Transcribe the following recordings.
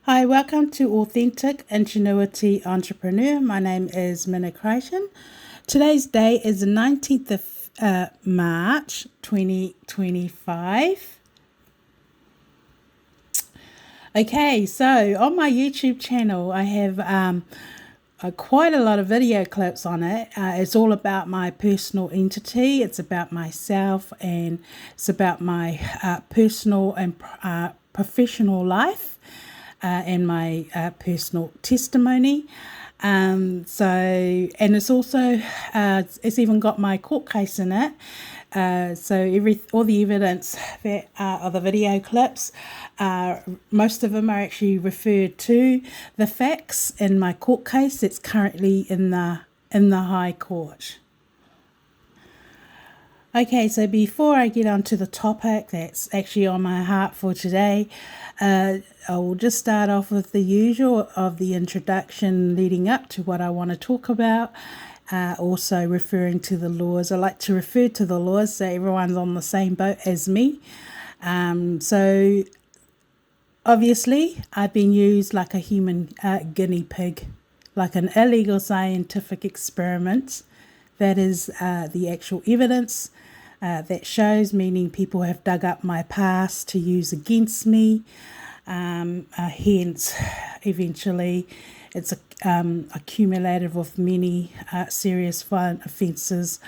Hi, welcome to Authentic Ingenuity Entrepreneur. My name is Mina Crichton. Today's day is the 19th of March 2025. Okay, so on my YouTube channel, I have quite a lot of video clips on it. It's all about my personal entity, it's about myself, and it's about my personal and professional life. And my personal testimony. And it's also, it's even got my court case in it. So all the evidence that are the video clips, most of them are actually referred to the facts in my court case that's currently in the High Court. Okay, so before I get on to the topic that's actually on my heart for today, I will just start off with the usual of the introduction leading up to what I want to talk about. Also referring to the laws. I like to refer to the laws so everyone's on the same boat as me. So obviously I've been used like a human guinea pig, like an illegal scientific experiment. That is the actual evidence that shows, meaning people have dug up my past to use against me. Hence, eventually, it's accumulated with many serious violent offences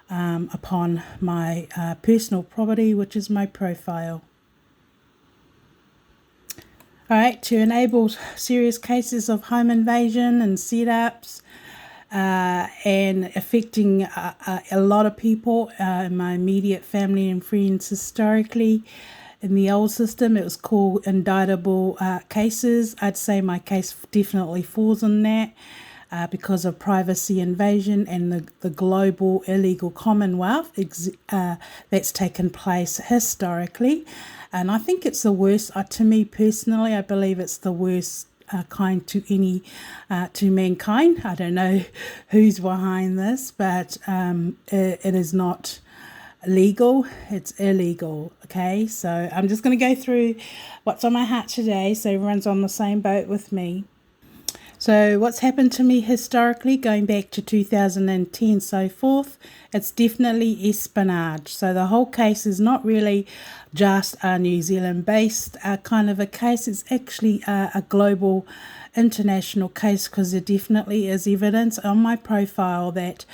upon my personal property, which is my profile. All right, to enable serious cases of home invasion and setups, and affecting a lot of people in my immediate family and friends historically. In the old system, it was called indictable cases. I'd say my case definitely falls on that because of privacy invasion and the global illegal commonwealth that's taken place historically. And I think it's the worst, to me personally, I believe it's the worst kind to mankind. I don't know who's behind this, but it is not legal, it's illegal. Okay, so I'm just going to go through what's on my heart today so everyone's on the same boat with me. So what's happened to me historically, going back to 2010, so forth, it's definitely espionage. So the whole case is not really just a New Zealand-based kind of a case. It's actually a global, international case, because there definitely is evidence on my profile that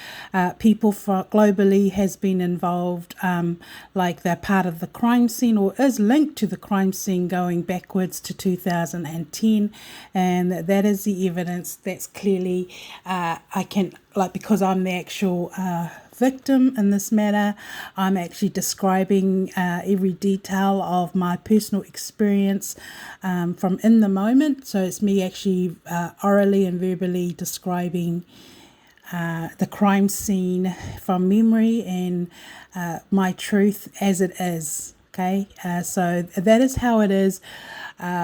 people globally has been involved, like they're part of the crime scene or is linked to the crime scene going backwards to 2010, and that is the evidence that's clearly I can, like, because I'm the actual victim in this matter, I'm actually describing every detail of my personal experience from in the moment. So it's me actually orally and verbally describing the crime scene from memory and my truth as it is. Okay, so that is how it is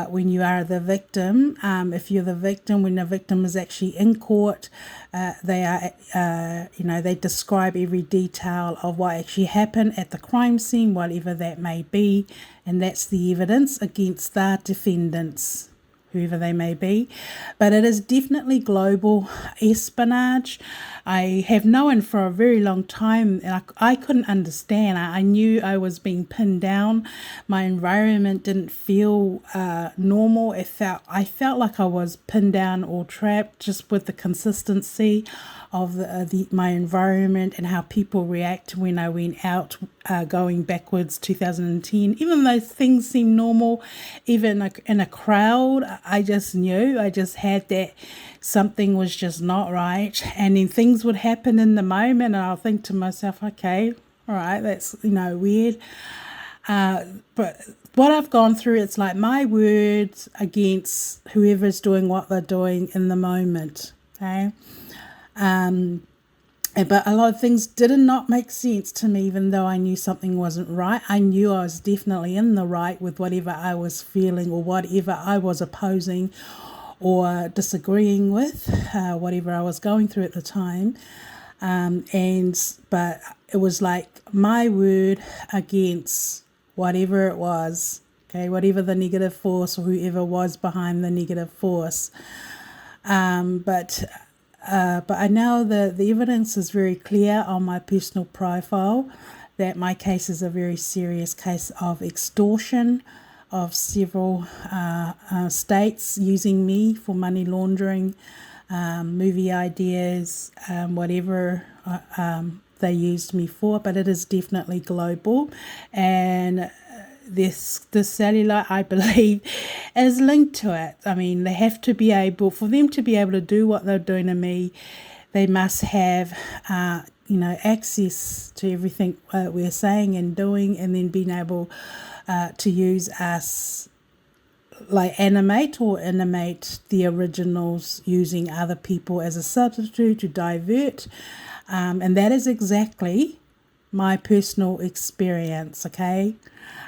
when you are the victim. If you're the victim, when the victim is actually in court, they are, they describe every detail of what actually happened at the crime scene, whatever that may be, and that's the evidence against the defendants, whoever they may be. But it is definitely global espionage. I have known for a very long time, and I couldn't understand. I knew I was being pinned down. My environment didn't feel normal. I felt like I was pinned down or trapped, just with the consistency of my environment and how people react when I went out, going backwards 2010. Even though things seemed normal, even in a crowd, I just knew, I just had that something was just not right. And then things would happen in the moment, and I'll think to myself, okay, all right, that's, weird. But what I've gone through, it's like my words against whoever's doing what they're doing in the moment. Okay. But a lot of things did not make sense to me, even though I knew something wasn't right. I knew I was definitely in the right with whatever I was feeling or whatever I was opposing or disagreeing with, whatever I was going through at the time. But it was like my word against whatever it was Okay, whatever the negative force or whoever was behind the negative force. But I know the evidence is very clear on my personal profile that my case is a very serious case of extortion of several states using me for money laundering, movie ideas, whatever they used me for, but it is definitely global. And this cellular, I believe, is linked to it. I mean, they have to be able, for them to be able to do what they're doing to me, they must have, access to everything we're saying and doing, and then being able to use us, like animate the originals using other people as a substitute to divert. And that is exactly my personal experience, okay?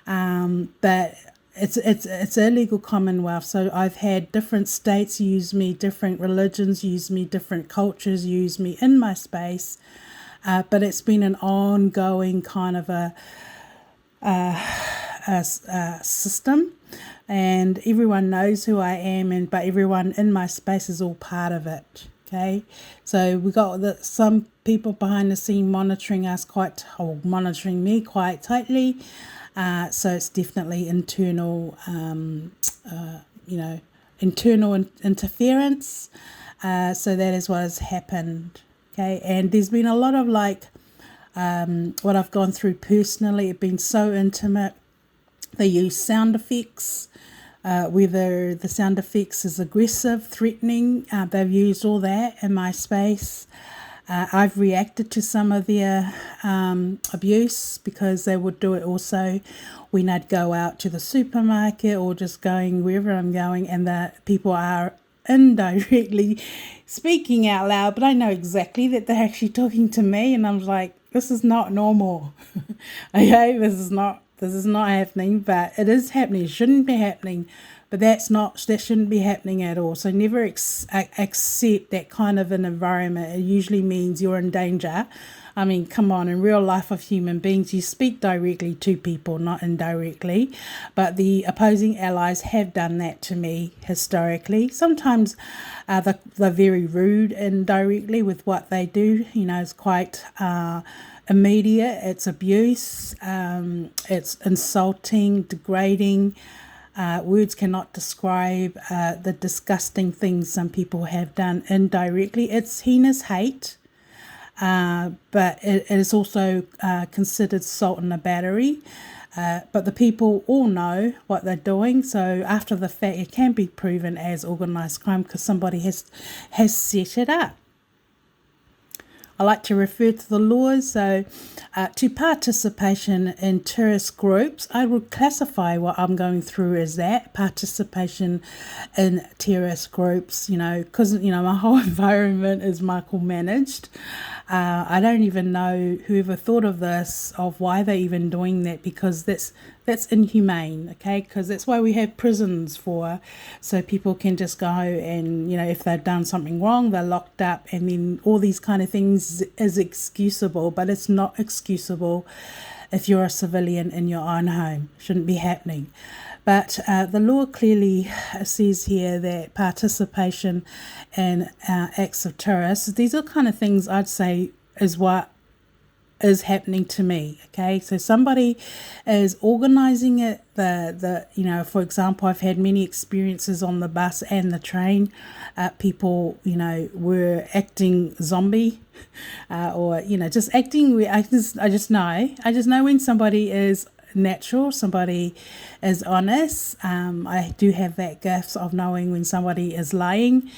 But it's a legal commonwealth, so I've had different states use me, different religions use me, different cultures use me in my space, but it's been an ongoing kind of a system, and everyone knows who I am, but everyone in my space is all part of it. Okay, so we got some people behind the scene monitoring monitoring me quite tightly. So it's definitely internal, internal interference. So that is what has happened. Okay, and there's been a lot of what I've gone through personally. It's been so intimate. They use sound effects. Whether the sound effects is aggressive, threatening, they've used all that in my space. I've reacted to some of their abuse, because they would do it also when I'd go out to the supermarket or just going wherever I'm going, and the people are indirectly speaking out loud, but I know exactly that they're actually talking to me, and I'm like, this is not normal. Okay, this is not happening, but it is happening. It shouldn't be happening, but that shouldn't be happening at all. So never accept that kind of an environment. It usually means you're in danger. I mean, come on, in real life of human beings, you speak directly to people, not indirectly. But the opposing allies have done that to me historically. Sometimes they're very rude indirectly with what they do. It's quite immediate. It's abuse. It's insulting, degrading. Words cannot describe the disgusting things some people have done indirectly. It's heinous hate, but it is also considered assault and a battery. But the people all know what they're doing, so after the fact it can be proven as organised crime because somebody has set it up. I like to refer to the laws. So to participation in terrorist groups, I would classify what I'm going through as that, participation in terrorist groups, because, my whole environment is micromanaged. I don't even know whoever thought of this, of why they're even doing that, because that's inhumane, okay? Because that's why we have prisons for, so people can just go and, if they've done something wrong, they're locked up, and then all these kind of things is excusable, but it's not excusable if you're a civilian in your own home. Shouldn't be happening. But the law clearly says here that participation in acts of terrorists, these are kind of things I'd say is what is happening to me. Okay, so somebody is organizing it. For example, I've had many experiences on the bus and the train. People, were acting zombie, or just acting. I just know when somebody is natural, somebody is honest. I do have that gift of knowing when somebody is lying,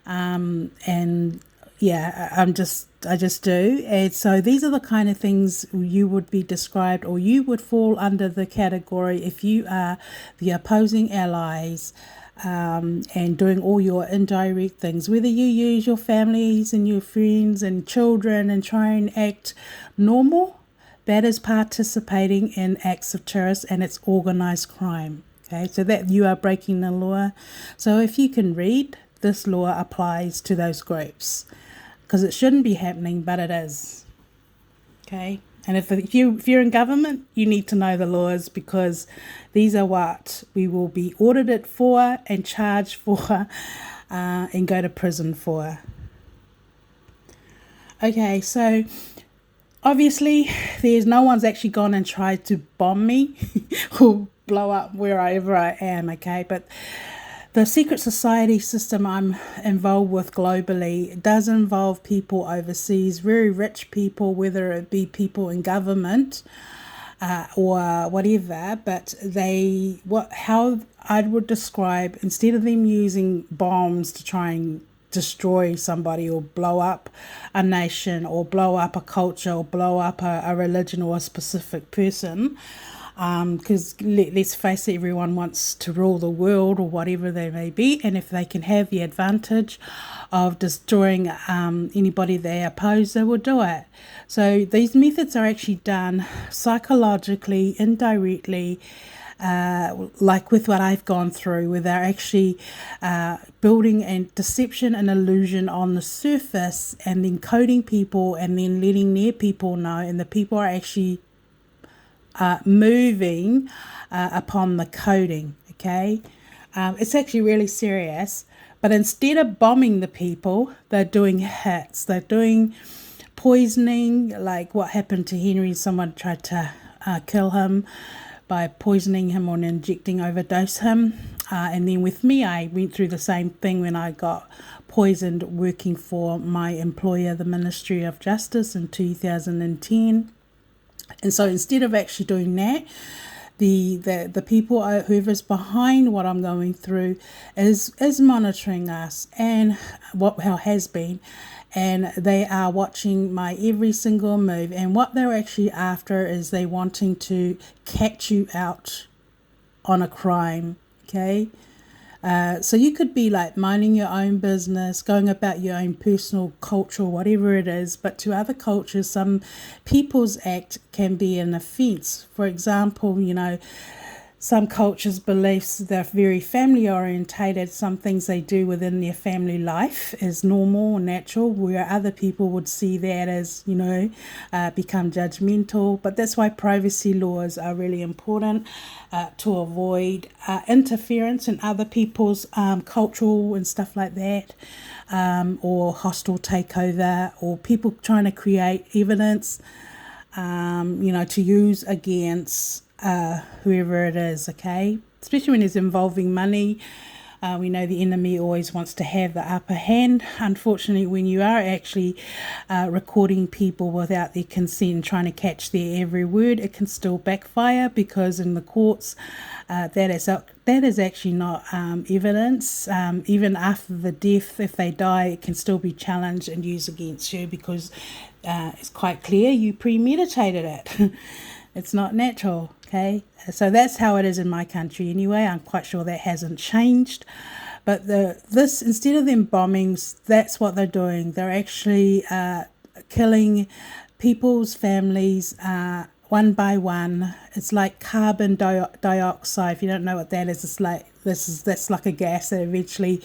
and yeah, I just do. And so these are the kind of things you would be described, or you would fall under the category if you are the opposing allies, and doing all your indirect things, whether you use your families and your friends and children and try and act normal. That is participating in acts of terrorists, and it's organised crime. Okay, so that you are breaking the law. So if you can read, this law applies to those groups, because it shouldn't be happening, but it is. Okay, And if you're in government, you need to know the laws, because these are what we will be audited for and charged for and go to prison for. Okay, so obviously there's no one's actually gone and tried to bomb me or blow up wherever I am, okay? But the secret society system I'm involved with globally does involve people overseas, very rich people, whether it be people in government or whatever. But how I would describe, instead of them using bombs to try and destroy somebody or blow up a nation or blow up a culture or blow up a religion or a specific person, because let's face it, everyone wants to rule the world or whatever they may be, and if they can have the advantage of destroying anybody they oppose, they will do it. So these methods are actually done psychologically, indirectly, like with what I've gone through, where they're actually building a deception and illusion on the surface and then coding people and then letting their people know, and the people are actually moving upon the coding, okay? It's actually really serious. But instead of bombing the people, they're doing hits. They're doing poisoning, like what happened to Henry. Someone tried to kill him by poisoning him or overdose him. And then with me, I went through the same thing when I got poisoned working for my employer, the Ministry of Justice, in 2010. And so instead of actually doing that, the people, whoever's behind what I'm going through, is monitoring us, and how has been, and they are watching my every single move. And what they're actually after is they wanting to catch you out on a crime, okay? So you could be like minding your own business, going about your own personal culture, whatever it is, but to other cultures, some people's act can be an offence. For example, some cultures' beliefs, they're very family orientated. Some things they do within their family life is normal or natural, where other people would see that as, become judgmental. But that's why privacy laws are really important to avoid interference in other people's cultural and stuff like that, or hostile takeover, or people trying to create evidence, to use against whoever it is, okay? Especially when it's involving money. We know the enemy always wants to have the upper hand. Unfortunately, when you are actually recording people without their consent, trying to catch their every word, it can still backfire, because in the courts, that is actually not evidence. Even after the death, if they die, it can still be challenged and used against you, because it's quite clear you premeditated it. It's not natural, okay? So that's how it is in my country anyway. I'm quite sure that hasn't changed. But this, instead of them bombings, that's what they're doing. They're actually killing people's families one by one. It's like carbon dioxide. If you don't know what that is, it's like that's like a gas that eventually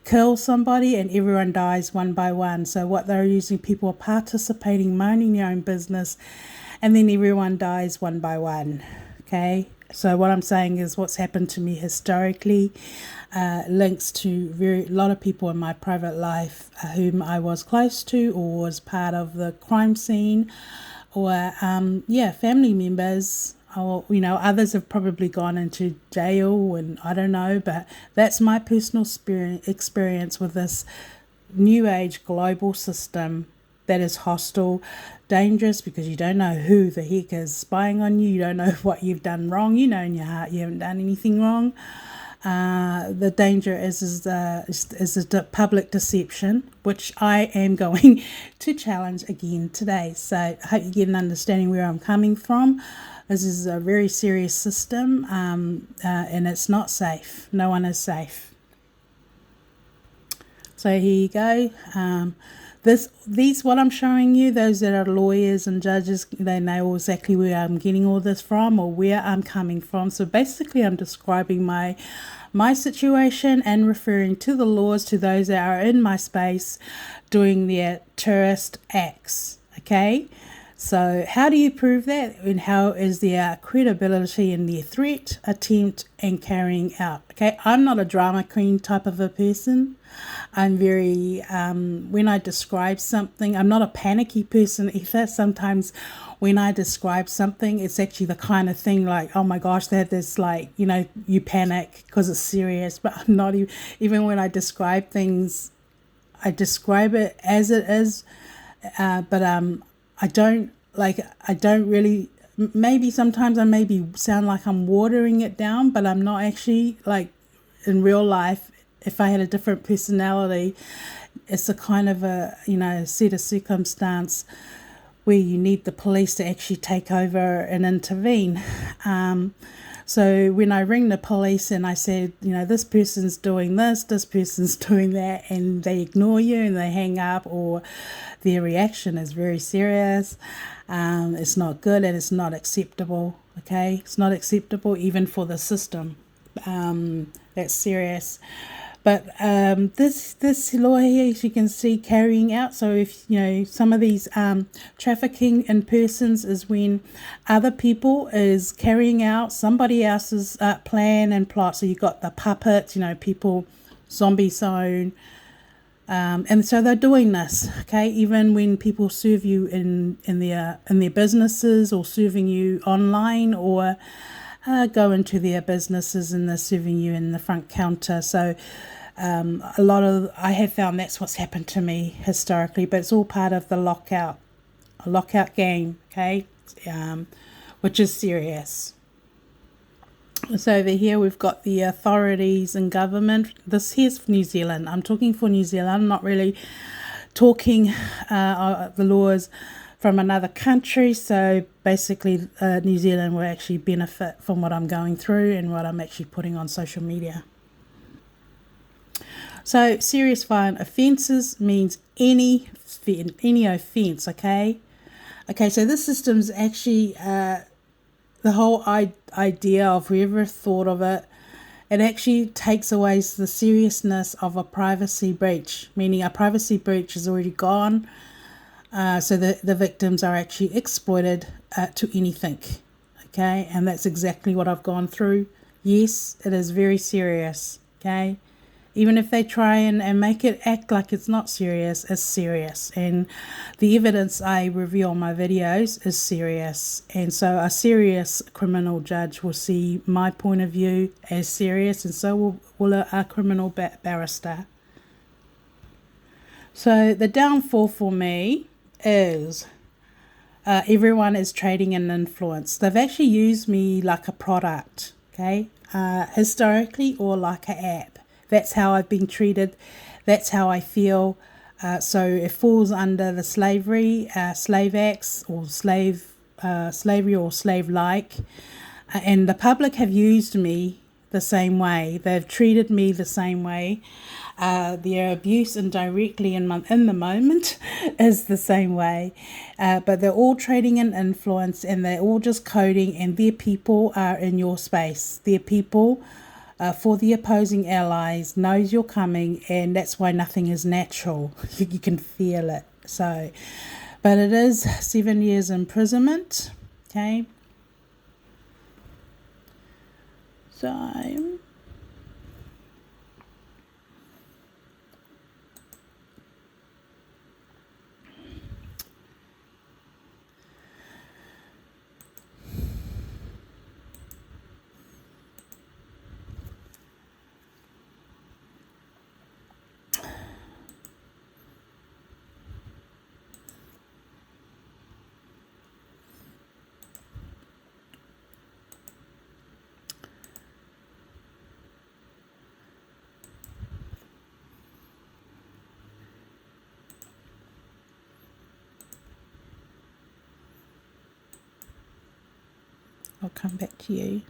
kills somebody, and everyone dies one by one. So what they're using, people are participating, minding their own business, and then everyone dies one by one, okay? So what I'm saying is what's happened to me historically links to a lot of people in my private life whom I was close to or was part of the crime scene, or, family members, or, others have probably gone into jail, and I don't know, but that's my personal experience with this new age global system that is hostile, dangerous, because you don't know who the heck is spying on you. You don't know what you've done wrong. You know in your heart you haven't done anything wrong. The danger is the public deception, which I am going to challenge again today. So I hope you get an understanding where I'm coming from. This is a very serious system, and it's not safe. No one is safe. So here you go. These what I'm showing you, those that are lawyers and judges, they know exactly where I'm getting all this from or where I'm coming from. So basically I'm describing my situation and referring to the laws, to those that are in my space doing their terrorist acts, okay? So how do you prove that? And how is their credibility in their threat, attempt, and carrying out? Okay, I'm not a drama queen type of a person. I'm very, when I describe something, I'm not a panicky person either. Sometimes when I describe something, it's actually the kind of thing like, oh my gosh, that is like, you panic because it's serious. But I'm not even when I describe things, I describe it as it is. But I don't really, maybe sometimes I maybe sound like I'm watering it down, but I'm not actually. Like in real life, if I had a different personality, it's a kind of a, set of circumstance where you need the police to actually take over and intervene. So when I ring the police and I said, this person's doing this person's doing that, and they ignore you and they hang up, or their reaction is very serious, it's not good and it's not acceptable. Okay, it's not acceptable even for the system. That's serious. But this law here, as you can see, carrying out. So if some of these trafficking in persons is when other people is carrying out somebody else's plan and plot. So you've got the puppets, people, zombie zone, and so they're doing this. Okay, even when people serve you in their businesses, or serving you online, or go into their businesses and they're serving you in the front counter. So I have found that's what's happened to me historically, but it's all part of the lockout game, okay, which is serious. So over here we've got the authorities and government. This here's New Zealand. I'm talking for New Zealand. I'm not really talking the laws from another country. So basically New Zealand will actually benefit from what I'm going through and what I'm actually putting on social media. So serious violent offences means any offence, okay? Okay, so this system's actually, the whole idea of whoever thought of it, it actually takes away the seriousness of a privacy breach, meaning a privacy breach is already gone. So the victims are actually exploited to anything, okay? And that's exactly what I've gone through. Yes, it is very serious, okay? Even if they try and make it act like it's not serious, it's serious. And the evidence I reveal on my videos is serious. And so a serious criminal judge will see my point of view as serious, and so will a criminal barrister. So the downfall for me is everyone is trading in influence. They've actually used me like a product, okay, historically, or like an app. That's how I've been treated. That's how I feel. So it falls under the slave acts, or slavery, or slave-like. And the public have used me the same way. They've treated me the same way. Their abuse indirectly in the moment is the same way. But they're all trading in influence, and they're all just coding, and their people are in your space. Their people for the opposing allies knows you're coming, and that's why nothing is natural. You can feel it. So, but it is 7 years imprisonment. Okay. So I'll come back to you.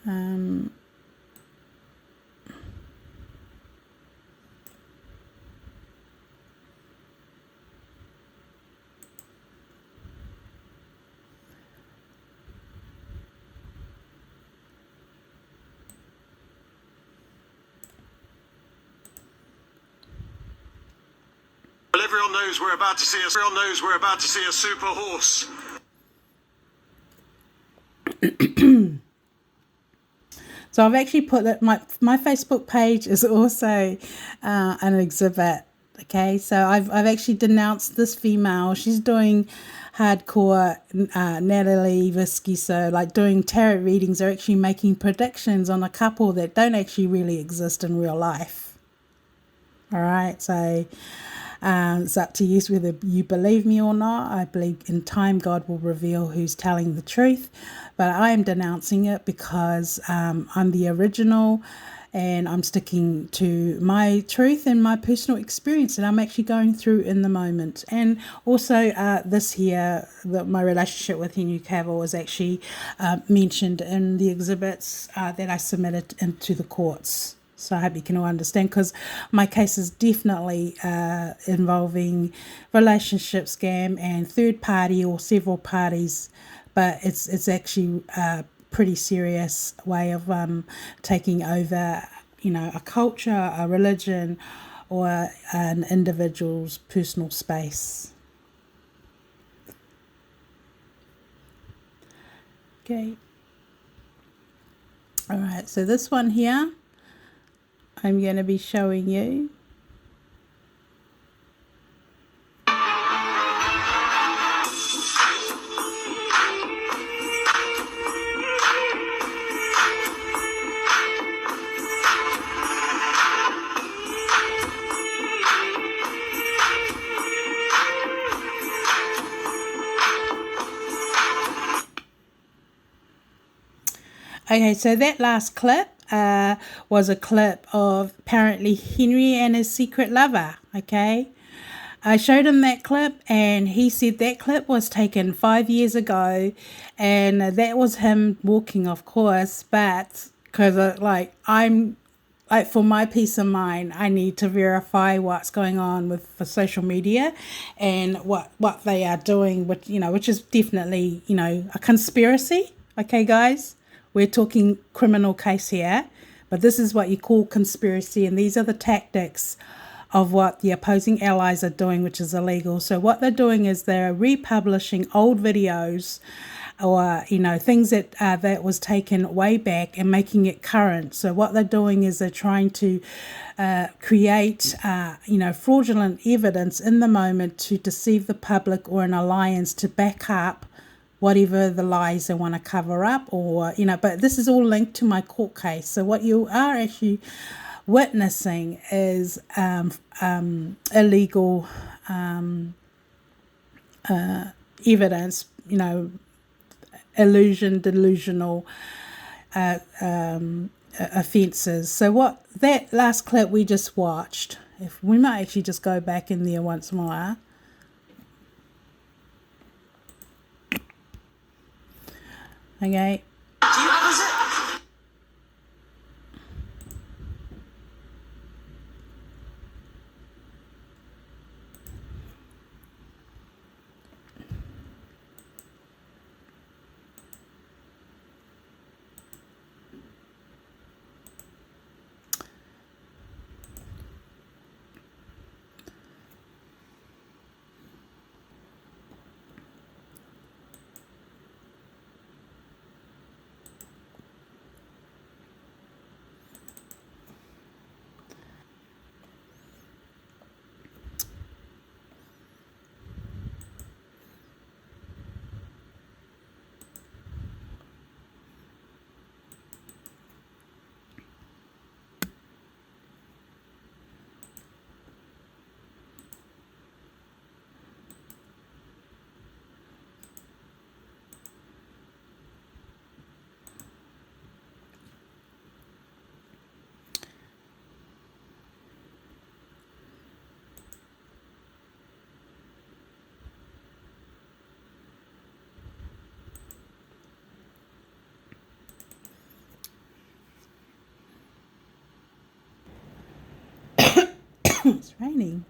Um, Well, everyone knows we're about to see a super horse. So I've actually put that my Facebook page is also an exhibit. Okay, so I've actually denounced this female. She's doing hardcore Natalie Visky, so like doing tarot readings. They're actually making predictions on a couple that don't actually really exist in real life. All right, so it's up to you whether you believe me or not. I believe in time God will reveal who's telling the truth, but I am denouncing it because I'm the original and I'm sticking to my truth and my personal experience that I'm actually going through in the moment. And also this here, my relationship with Henry Cavill was actually mentioned in the exhibits that I submitted into the courts. So I hope you can all understand, because my case is definitely involving relationship scam and third party or several parties, but it's actually a pretty serious way of taking over, a culture, a religion, or an individual's personal space. Okay. All right. So this one here, I'm going to be showing you. Okay, so that last clip was a clip of apparently Henry and his secret lover, okay? I showed him that clip and he said that clip was taken 5 years ago and that was him walking, of course, but because I'm like, for my peace of mind, I need to verify what's going on with the social media and what they are doing, which is definitely, a conspiracy. Okay, guys, we're talking criminal case here, but this is what you call conspiracy, and these are the tactics of what the opposing allies are doing, which is illegal. So what they're doing is they're republishing old videos or things that was taken way back and making it current. So what they're doing is they're trying to create fraudulent evidence in the moment to deceive the public or an alliance to back up whatever the lies they want to cover up, or but this is all linked to my court case. So what you are actually witnessing is illegal evidence, delusional offences. So what that last clip we just watched, if we might actually just go back in there once more. Okay. raining.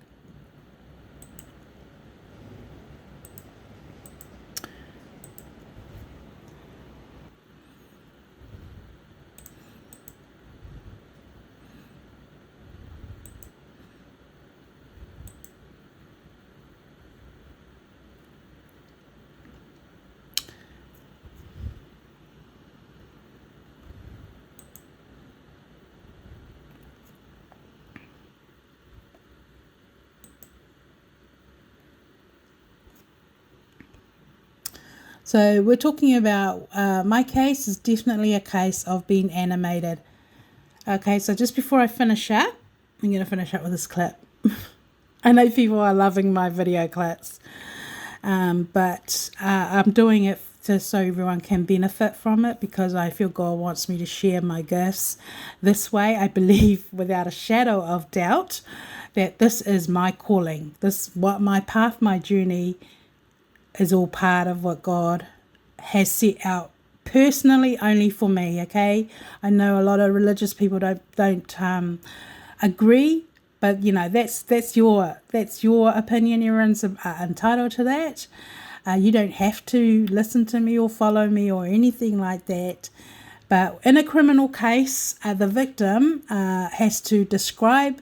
So we're talking about, my case is definitely a case of being animated. Okay, so just before I finish up, I'm going to finish up with this clip. I know people are loving my video clips, but I'm doing it just so everyone can benefit from it, because I feel God wants me to share my gifts this way. I believe without a shadow of doubt that this is my calling. What my path, my journey is all part of what God has set out personally only for me. Okay, I know a lot of religious people don't agree, but you know, that's your opinion. Everyone's entitled to that. You don't have to listen to me or follow me or anything like that. But in a criminal case, the victim has to describe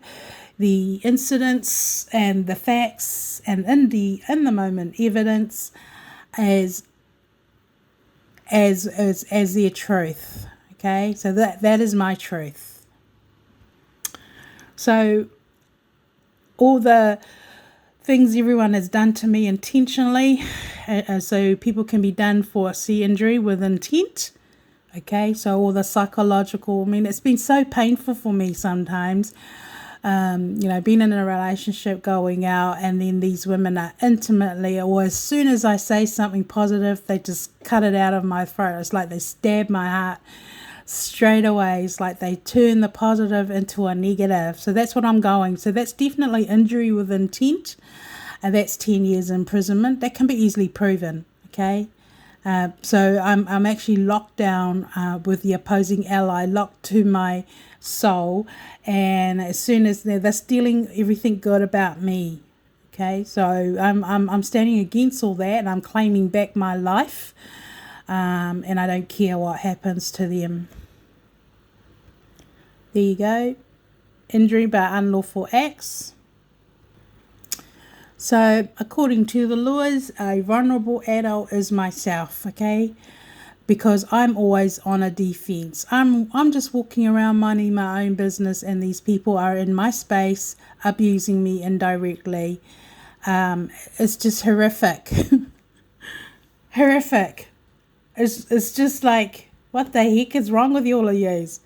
the incidents and the facts and in the moment evidence as their truth. Okay, so that is my truth. So all the things everyone has done to me intentionally, so people can be done for injury with intent. Okay, so all the psychological, I mean, it's been so painful for me sometimes, you know, being in a relationship, going out, and then these women are intimately, or as soon as I say something positive, they just cut it out of my throat. It's like they stab my heart straight away. It's like they turn the positive into a negative. So that's what I'm going. So that's definitely injury with intent, and that's 10 years imprisonment. That can be easily proven. Okay. So I'm actually locked down with the opposing ally, locked to my soul, and as soon as they're stealing everything good about me. Okay, so I'm standing against all that, and I'm claiming back my life, and I don't care what happens to them. There you go. Injury by unlawful acts. So according to the laws, a vulnerable adult is myself, okay? Because I'm always on a defense. I'm just walking around minding my own business, and these people are in my space abusing me indirectly. It's just horrific. Horrific. It's just like, what the heck is wrong with all of yous?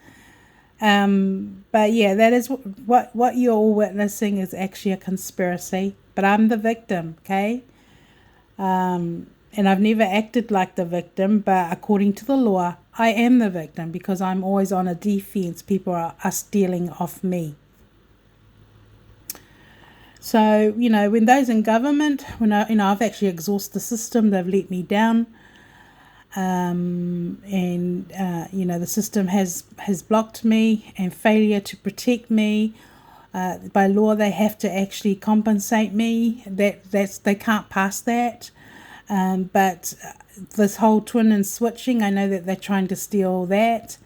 But yeah, that is what you're all witnessing is actually a conspiracy. But I'm the victim, okay? And I've never acted like the victim, but according to the law, I am the victim because I'm always on a defense. People are stealing off me. So, you know, when those in government, when I've actually exhausted the system, they've let me down. You know, the system has blocked me, and failure to protect me. By law, they have to actually compensate me. They can't pass that. But this whole twin and switching, I know that they're trying to steal that,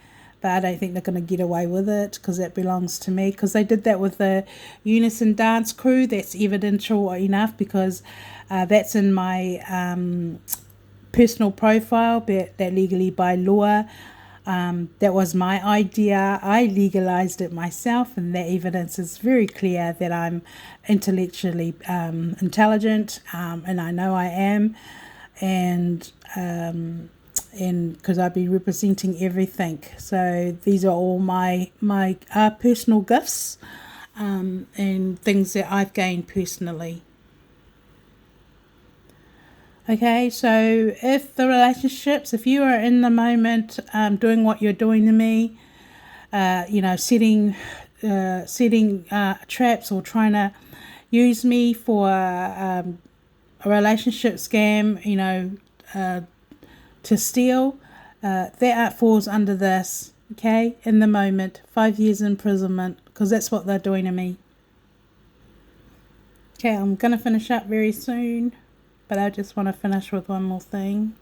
but I don't think they're going to get away with it because that belongs to me. Because they did that with the unison dance crew. That's evidential enough because that's in my personal profile, but that legally by law. That was my idea. I legalized it myself, and that evidence is very clear that I'm intellectually intelligent, and I know I am, and because I've been representing everything. So these are all my personal gifts, and things that I've gained personally. Okay, so if you are in the moment doing what you're doing to me, you know, setting traps or trying to use me for a relationship scam, you know, to steal, that falls under this, okay, in the moment, 5 years imprisonment, because that's what they're doing to me. Okay, I'm going to finish up very soon, but I just want to finish with one more thing.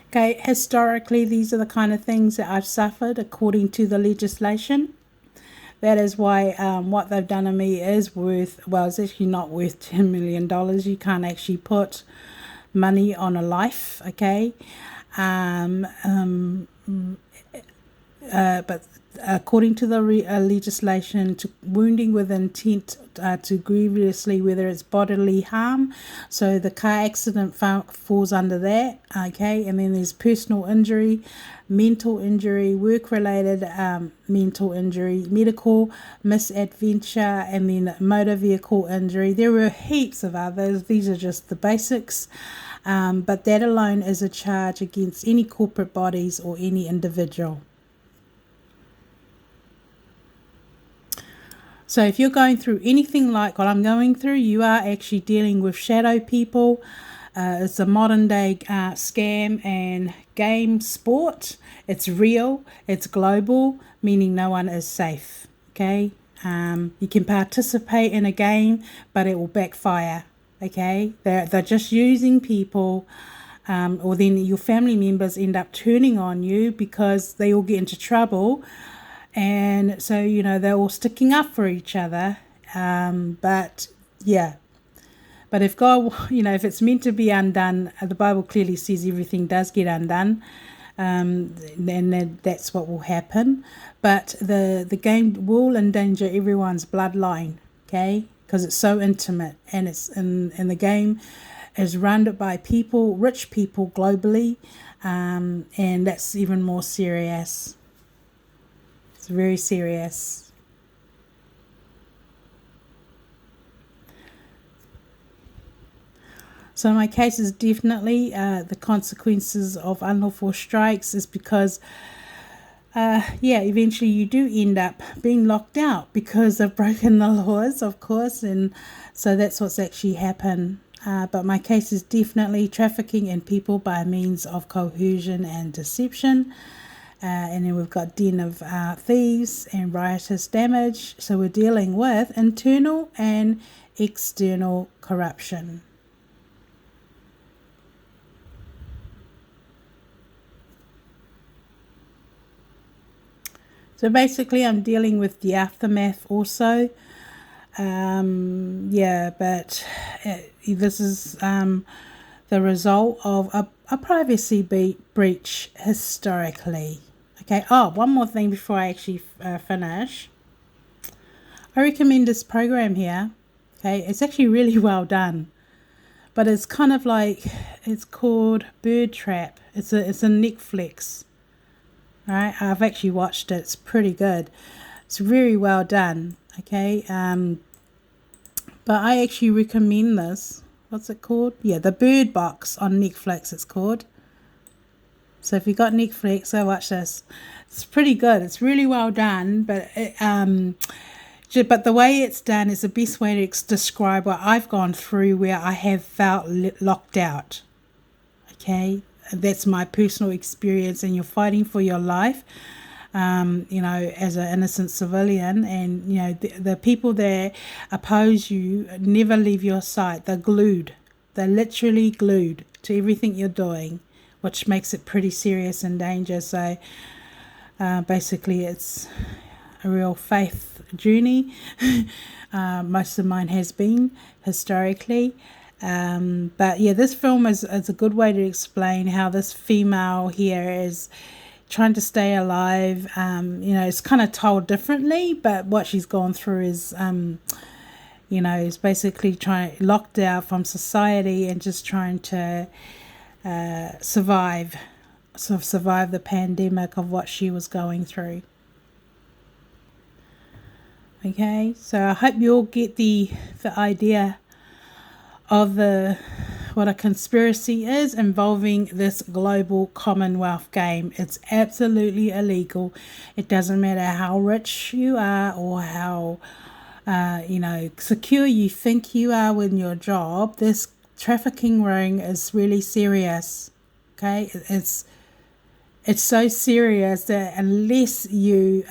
Okay, historically, these are the kind of things that I've suffered according to the legislation. That is why what they've done to me is worth, well, it's actually not worth $10 million. You can't actually put money on a life, okay? But according to the legislation, to wounding with intent to grievously, whether it's bodily harm, so the car accident falls under that, okay? And then there's personal injury, mental injury, work-related mental injury, medical misadventure, and then motor vehicle injury. There were heaps of others. These are just the basics. But that alone is a charge against any corporate bodies or any individual. So if you're going through anything like what I'm going through, you are actually dealing with shadow people. It's a modern day scam and game sport. It's real, it's global, meaning no one is safe. Okay, you can participate in a game, but it will backfire. Okay, they're just using people, or then your family members end up turning on you because they all get into trouble. And so, you know, they're all sticking up for each other. But yeah, but if God, you know, if it's meant to be undone, the Bible clearly says everything does get undone. Then that's what will happen. But the game will endanger everyone's bloodline, okay? Because it's so intimate, and the game is run by people, rich people globally, and that's even more serious. It's very serious. So my case is definitely the consequences of unlawful strikes is because, eventually you do end up being locked out because they've broken the laws, of course, and so that's what's actually happened. But my case is definitely trafficking in people by means of coercion and deception. And then we've got den of thieves and riotous damage. So we're dealing with internal and external corruption. So basically I'm dealing with the aftermath also. But this is the result of a privacy breach historically. Okay, one more thing before I actually finish. I recommend this program here. Okay, it's actually really well done. But it's kind of like, it's called Bird Trap. It's a Netflix. Alright, I've actually watched it. It's pretty good. It's very well done. Okay, but I actually recommend this. What's it called? Yeah, The Bird Box on Netflix it's called. So if you got Netflix, go watch this. It's pretty good. It's really well done, but but the way it's done is the best way to describe what I've gone through where I have felt locked out. Okay, that's my personal experience, and you're fighting for your life. As an innocent civilian, and the people there oppose you never leave your sight. They're glued. They're literally glued to everything you're doing, which makes it pretty serious and dangerous. So basically it's a real faith journey. Most of mine has been historically. But yeah, this film is a good way to explain how this female here is trying to stay alive. It's kind of told differently, but what she's gone through is is basically locked out from society and just trying to survive the pandemic of what she was going through. Okay, so I hope you all get the idea of what a conspiracy is involving this global commonwealth game. It's absolutely illegal. It doesn't matter how rich you are or how secure you think you are with your job. This trafficking ring is really serious. Okay, it's so serious that unless you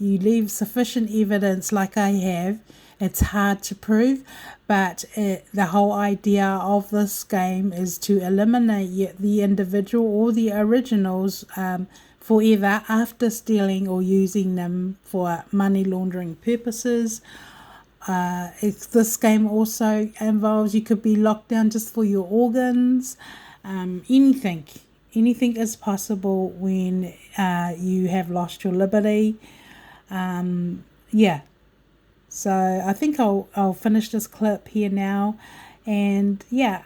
leave sufficient evidence like I have, It's hard to prove, but the whole idea of this game is to eliminate the individual or the originals forever after stealing or using them for money laundering purposes. This game also involves you could be locked down just for your organs. Anything is possible when you have lost your liberty. Yeah, so I think I'll finish this clip here now, and yeah,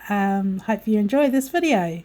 hope you enjoy this video.